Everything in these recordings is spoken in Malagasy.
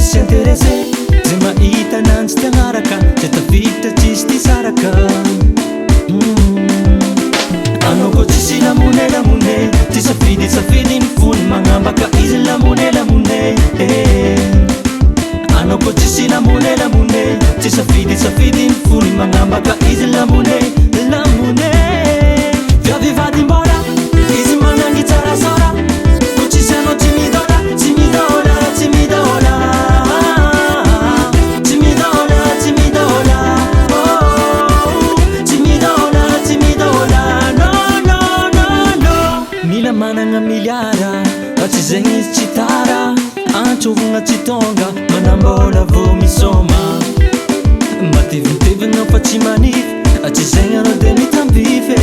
tsisy intéressé zay mahita ananjy tiagnaraka zay tafiditra tsisy ty saraka anao koa tsisy lamonelamone tsy safidy ny fony magnambaka izy lamonelamone anao koa tsisy lamonelamone tsy safidy ny fony magnambaka izy lamone viavy vadimbora izy manangy tsarasara ko tsisy anao tsy midôla tsy midôla tsy midôla tsy midôla tsy midôla tsy midôla tsy midôla no no no no mila managna miliara fa tsy zegny izy tsy tara antsovagna tsy tonga manambola vo misoma matevitevina fa tsy manify tsy zegny anao de mitambify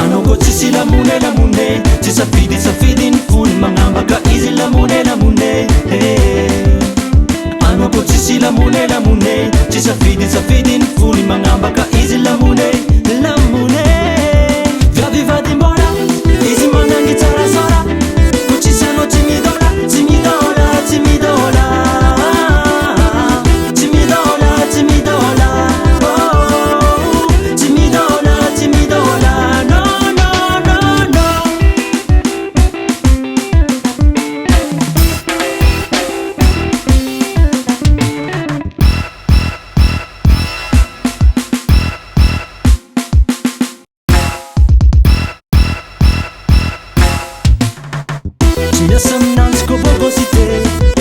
anao koa tsisy lamonelamone tsy safidy ny fony magnambaka izy lamonelamone anao koa tsisy lamonelamone tsy safidy ny fony magnambaka izy lamone viavy vadimbora izy manangy tsarasara ko tsisy anao tsy midôla tsy midôla tsy midôla tsy midôla tsy midôla tsy midôla tsy midôla no no no no tsy miasa aminanjy koa bôbôsité